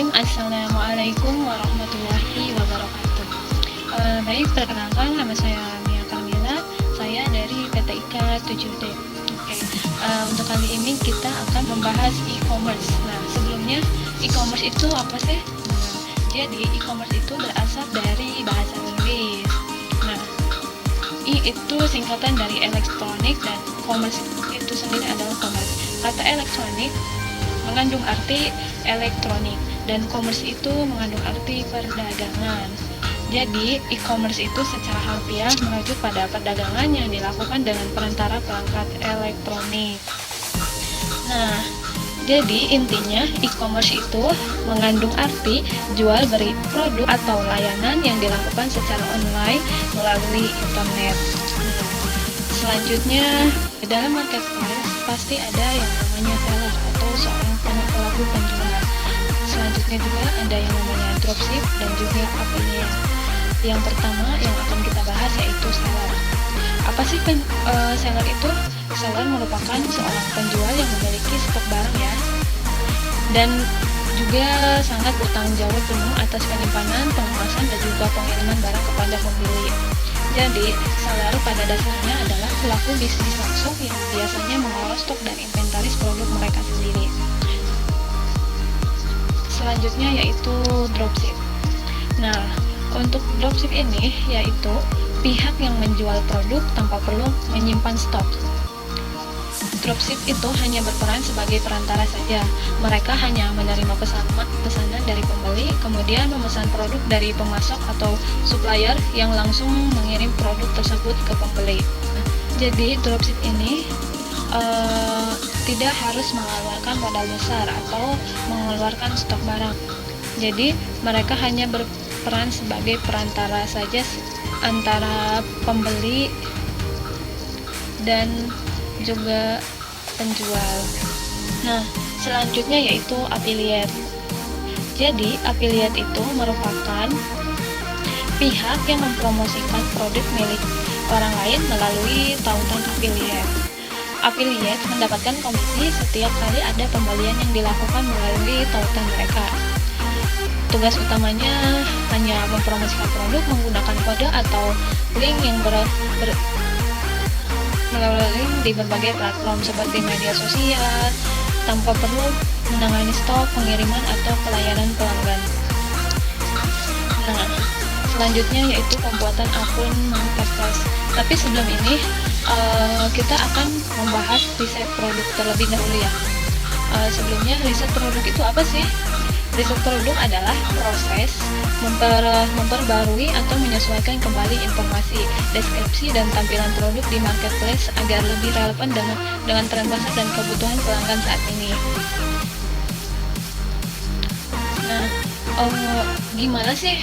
Bismillahirrahmanirrahim. Assalamualaikum warahmatullahi wabarakatuh. Baik, perkenalkan nama saya Mia Kamila. Saya dari PT IKA 7D. Oke, untuk kali ini kita akan membahas e-commerce. Nah, sebelumnya e-commerce itu apa sih? Jadi e-commerce itu berasal dari bahasa Inggris. Nah, itu singkatan dari elektronik dan commerce itu sendiri adalah commerce. Kata elektronik mengandung arti elektronik dan commerce itu mengandung arti perdagangan. Jadi e-commerce itu secara harfiah merujuk pada perdagangan yang dilakukan dengan perantara perangkat elektronik. Nah, jadi intinya e-commerce itu mengandung arti jual beli produk atau layanan yang dilakukan secara online melalui internet. Selanjutnya, di dalam marketplace pasti ada yang namanya seller atau seorang pelaku penjual. Selanjutnya juga ada yang namanya dropship dan juga affiliate. Yang pertama yang akan kita bahas yaitu seller. Apa sih seller itu? Seller merupakan seorang penjual yang memiliki stok barang ya, dan juga sangat bertanggung jawab penuh atas penyimpanan, pengemasan, dan juga pengiriman barang kepada pembeli. Jadi, seller pada dasarnya adalah pelaku bisnis langsung yang biasanya mengelola stok dan inventaris produk mereka sendiri. Selanjutnya yaitu dropship. Nah, untuk dropship ini yaitu pihak yang menjual produk tanpa perlu menyimpan stok. Dropship itu hanya berperan sebagai perantara saja. Mereka hanya menerima pesanan dari pembeli, kemudian memesan produk dari pemasok atau supplier yang langsung mengirim produk tersebut ke pembeli. Jadi dropship ini tidak harus mengeluarkan modal besar atau mengeluarkan stok barang. Jadi mereka hanya berperan sebagai perantara saja antara pembeli dan juga penjual. Nah, selanjutnya yaitu affiliate. Jadi, affiliate itu merupakan pihak yang mempromosikan produk milik orang lain melalui tautan affiliate. Affiliate mendapatkan komisi setiap kali ada pembelian yang dilakukan melalui tautan mereka. Tugas utamanya hanya mempromosikan produk menggunakan kode atau link yang melalui di berbagai platform seperti media sosial tanpa perlu menangani stok, pengiriman, atau pelayanan pelanggan. Nah, selanjutnya yaitu pembuatan akun marketplace. Tapi sebelum ini kita akan membahas riset produk terlebih dahulu ya. Sebelumnya riset produk itu apa sih? Riset produk adalah proses memperbarui atau menyesuaikan kembali informasi, deskripsi, dan tampilan produk di marketplace agar lebih relevan dengan tren pasar dan kebutuhan pelanggan saat ini. Nah, gimana sih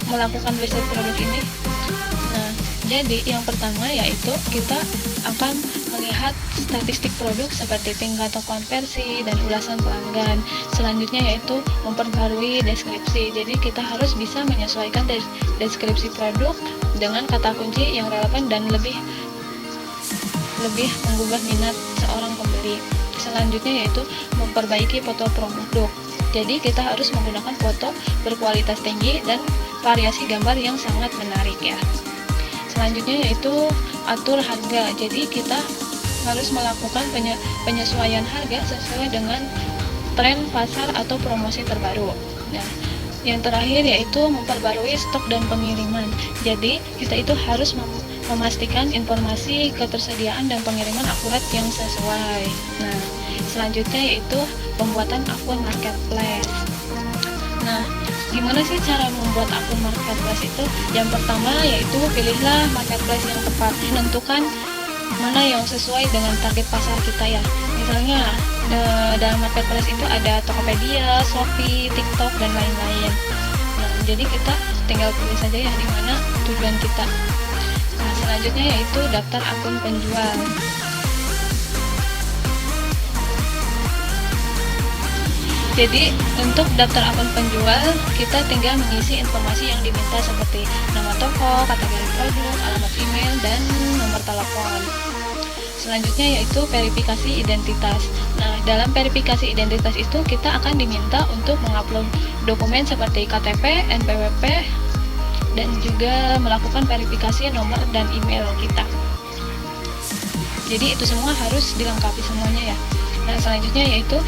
melakukan riset produk ini? Nah, jadi yang pertama yaitu kita akan melihat statistik produk seperti tingkat konversi dan ulasan pelanggan. Selanjutnya yaitu memperbarui deskripsi. Jadi kita harus bisa menyesuaikan deskripsi produk dengan kata kunci yang relevan dan lebih menggugah minat seorang pembeli. Selanjutnya yaitu memperbaiki foto produk. Jadi kita harus menggunakan foto berkualitas tinggi dan variasi gambar yang sangat menarik ya. Selanjutnya yaitu atur harga. Jadi kita harus melakukan penyesuaian harga sesuai dengan tren pasar atau promosi terbaru. Nah, yang terakhir yaitu memperbarui stok dan pengiriman. Jadi kita itu harus memastikan informasi ketersediaan dan pengiriman akurat yang sesuai. Nah, selanjutnya yaitu pembuatan akun marketplace. Nah, gimana sih cara membuat akun marketplace itu? Yang pertama yaitu pilihlah marketplace yang tepat. Tentukan mana yang sesuai dengan target pasar kita ya. Misalnya dalam marketplace itu ada Tokopedia, Shopee, TikTok, dan lain-lain. Nah, jadi kita tinggal pilih saja ya di mana tujuan kita. Nah, selanjutnya yaitu daftar akun penjual. Jadi untuk daftar akun penjual kita tinggal mengisi informasi yang diminta seperti nama toko, kategori produk, alamat email, dan nomor telepon. selanjutnya yaitu verifikasi identitas. Nah, dalam verifikasi identitas itu kita akan diminta untuk mengupload dokumen seperti KTP, NPWP, dan juga melakukan verifikasi nomor dan email kita. Jadi itu semua harus dilengkapi semuanya ya. Nah, selanjutnya yaitu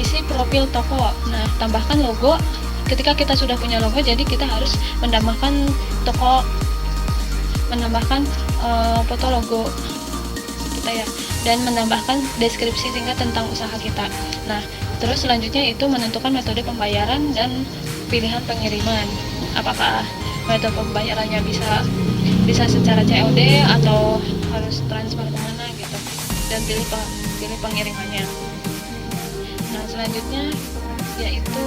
isi profil toko. Nah, tambahkan logo. Ketika kita sudah punya logo, jadi kita harus menambahkan foto logo kita ya, dan menambahkan deskripsi singkat tentang usaha kita. Nah, terus selanjutnya itu menentukan metode pembayaran dan pilihan pengiriman. Apakah metode pembayarannya bisa secara COD atau harus transfer kemana gitu, dan pilih pengirimannya. Nah, selanjutnya yaitu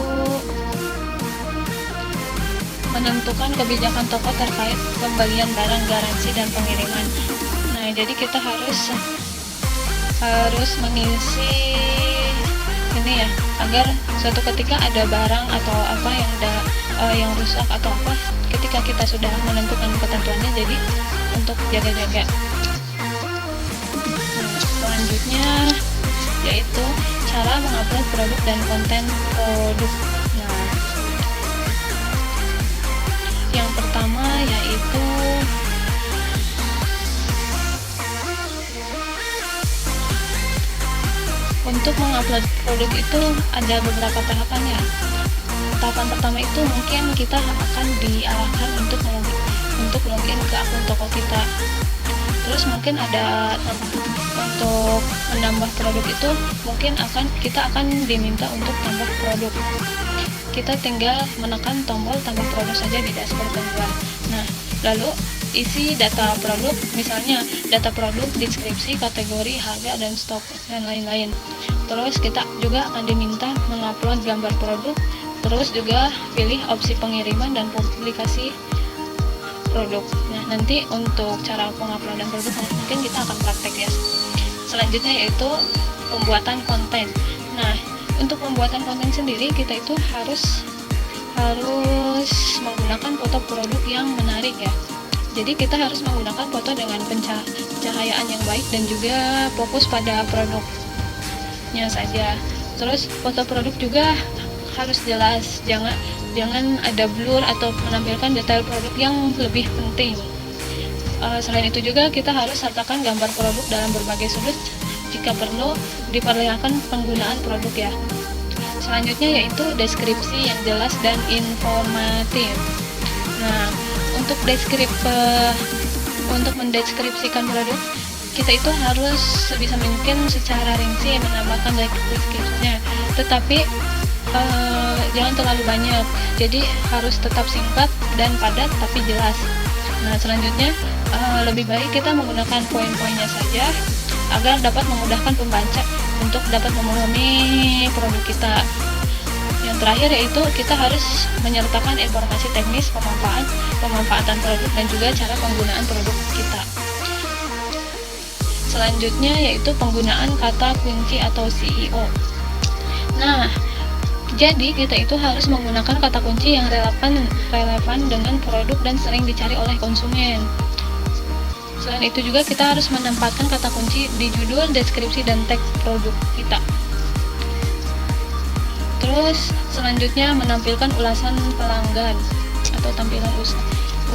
menentukan kebijakan toko terkait pembelian barang, garansi, dan pengiriman. Nah, jadi kita harus mengisi ini ya, agar suatu ketika ada barang atau apa yang rusak atau apa, ketika kita sudah menentukan ketentuannya, jadi untuk jaga-jaga. Nah, selanjutnya yaitu cara mengupload produk dan konten produk. Nah, yang pertama yaitu untuk mengupload produk itu ada beberapa tahapannya. Tahapan pertama itu mungkin kita akan diarahkan untuk login ke akun toko kita. Terus mungkin ada untuk menambah produk itu, mungkin kita akan diminta untuk tambah produk. Kita tinggal menekan tombol tambah produk saja di dashboard penjual. Nah, lalu isi data produk, misalnya data produk, deskripsi, kategori, harga, dan stok, dan lain-lain. Terus kita juga akan diminta mengupload gambar produk, terus juga pilih opsi pengiriman dan publikasi produk. Nah, nanti untuk cara penguploadan produk mungkin kita akan praktek ya. Selanjutnya yaitu pembuatan konten. Nah, untuk pembuatan konten sendiri kita itu harus menggunakan foto produk yang menarik ya. Jadi kita harus menggunakan foto dengan pencahayaan yang baik dan juga fokus pada produknya saja. Terus foto produk juga harus jelas, jangan ada blur atau menampilkan detail produk yang lebih penting. Selain itu juga kita harus sertakan gambar produk dalam berbagai sudut jika perlu diperlihatkan penggunaan produk ya. Selanjutnya yaitu deskripsi yang jelas dan informatif. Nah, untuk mendeskripsikan produk, kita itu harus sebisa mungkin secara rinci menambahkan deskripsinya, tetapi jangan terlalu banyak, jadi harus tetap singkat dan padat tapi jelas. Nah, selanjutnya lebih baik kita menggunakan poin-poinnya saja agar dapat memudahkan pembaca untuk dapat memahami produk kita. Yang terakhir yaitu kita harus menyertakan informasi teknis pemanfaatan produk dan juga cara penggunaan produk kita. Selanjutnya yaitu penggunaan kata kunci atau CEO. Nah, jadi kita itu harus menggunakan kata kunci yang relevan dengan produk dan sering dicari oleh konsumen. Selain itu juga kita harus menempatkan kata kunci di judul, deskripsi, dan tag produk kita. Terus selanjutnya menampilkan ulasan pelanggan atau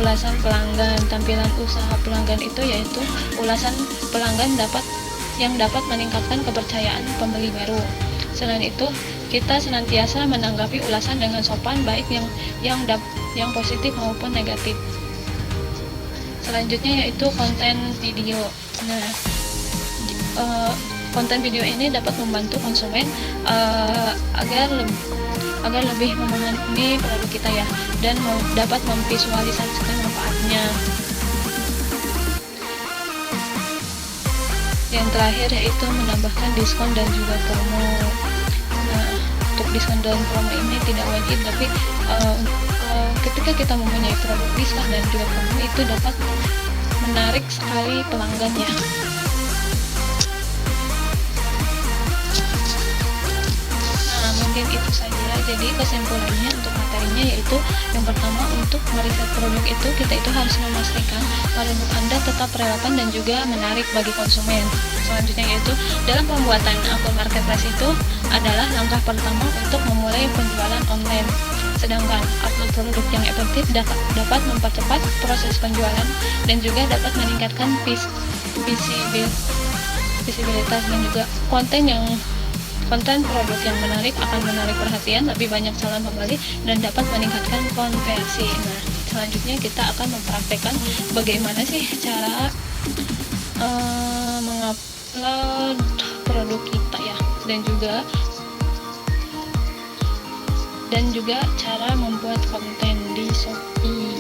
ulasan pelanggan. Tampilan usaha pelanggan itu yaitu ulasan pelanggan yang dapat meningkatkan kepercayaan pembeli baru. Selain itu, kita senantiasa menanggapi ulasan dengan sopan, baik yang positif maupun negatif. Selanjutnya yaitu konten video. Nah, konten video ini dapat membantu konsumen agar lebih memahami produk kita ya, dan dapat memvisualisasikan manfaatnya. Yang terakhir yaitu menambahkan diskon dan juga promo. Nah, untuk diskon dan promo ini tidak wajib, tapi ketika kita mempunyai produk diskon dan juga promo itu dapat menarik sekali pelanggan ya. Nah, mungkin itu saja. Jadi kesimpulannya untuk materi mempelajarinya, yaitu yang pertama, untuk meriset produk itu kita itu harus memastikan produk Anda tetap relevan dan juga menarik bagi konsumen. Selanjutnya yaitu dalam pembuatan akun marketplace itu adalah langkah pertama untuk memulai penjualan online. Sedangkan upload produk yang efektif dapat mempercepat proses penjualan dan juga dapat meningkatkan visibilitas dan juga konten produk yang menarik akan menarik perhatian lebih banyak calon pembeli dan dapat meningkatkan konversi. Nah, selanjutnya kita akan mempraktekkan bagaimana sih cara mengupload produk kita ya, dan juga cara membuat konten di Shopee.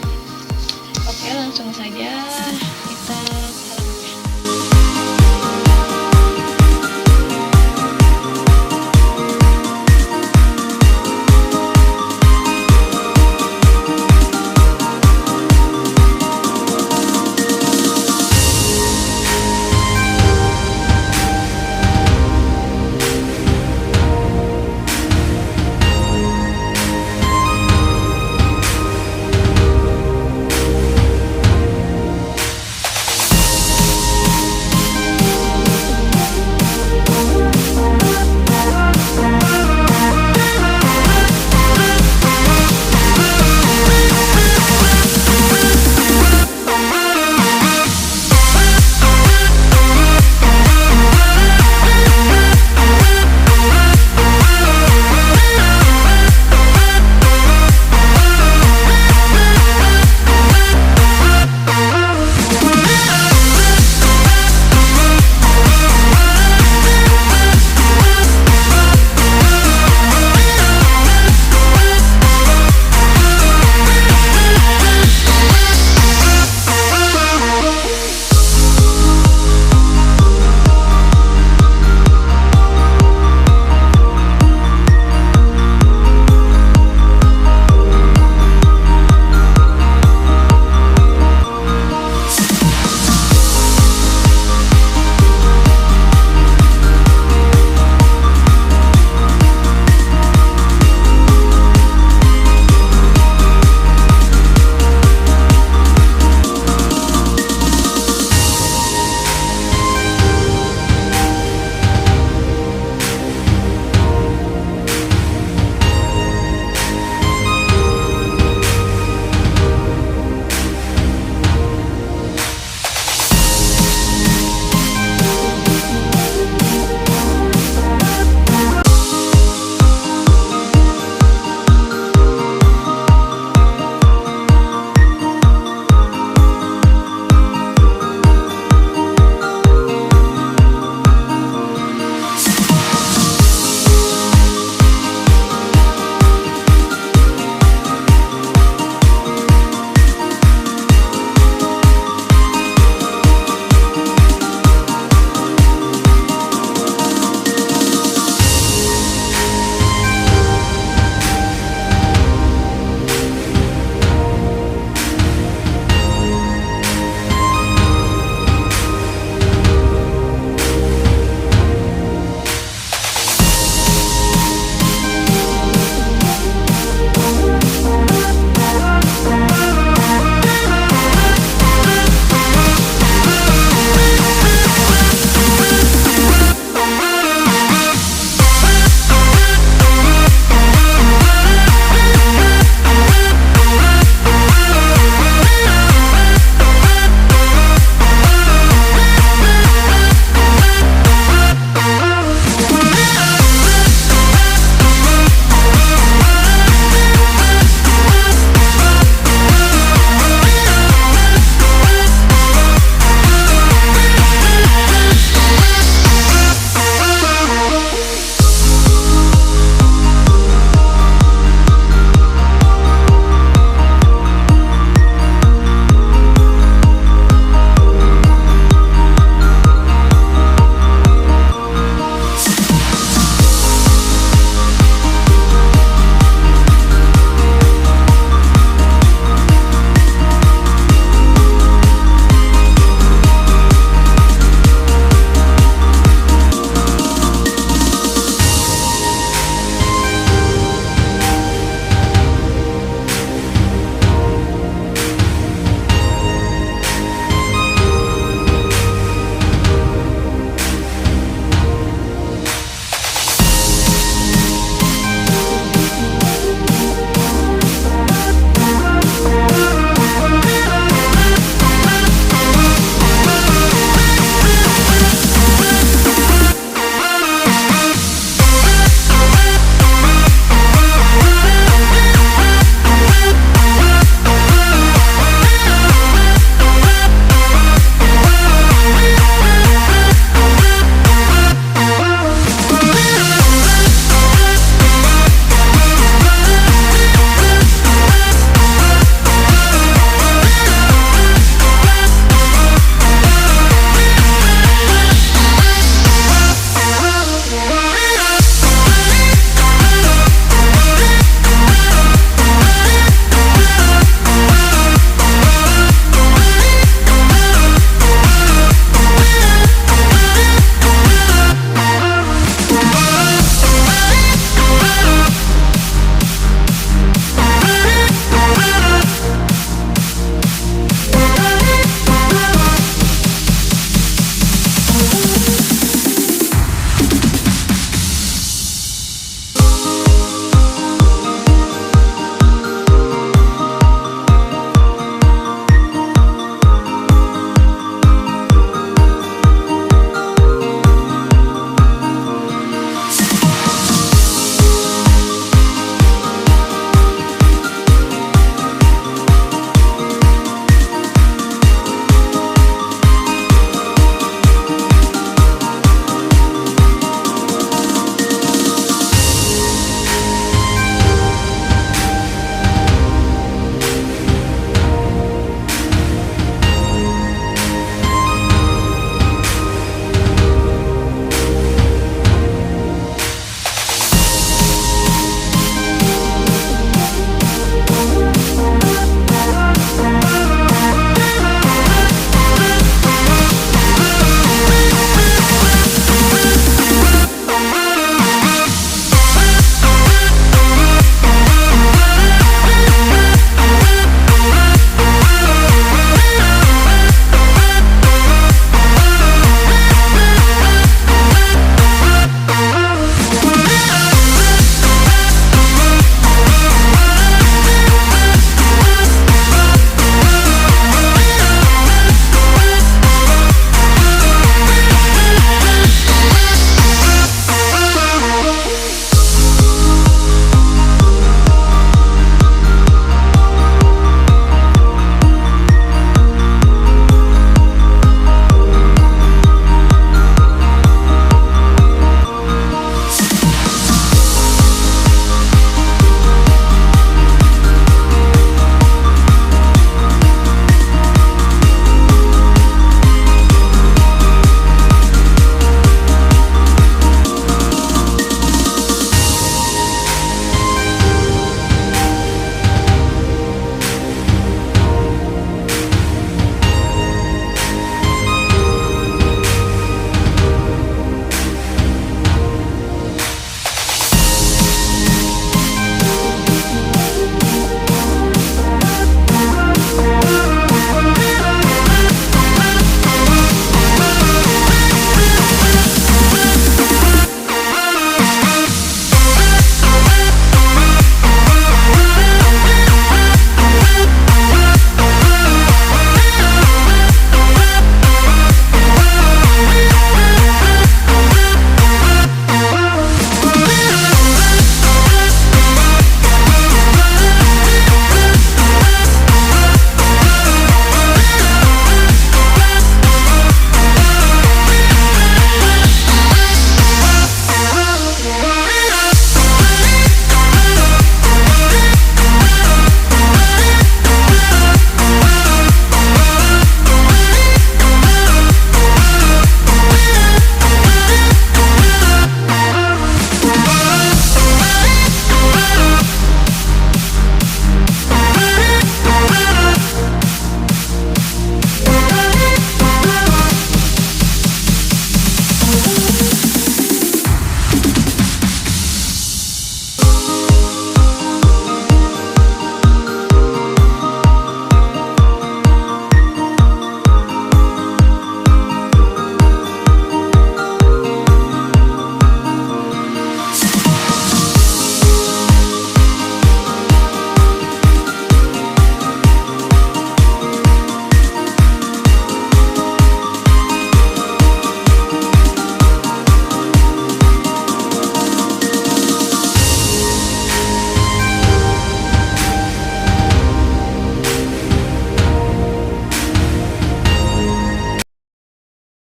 Oke, langsung saja kita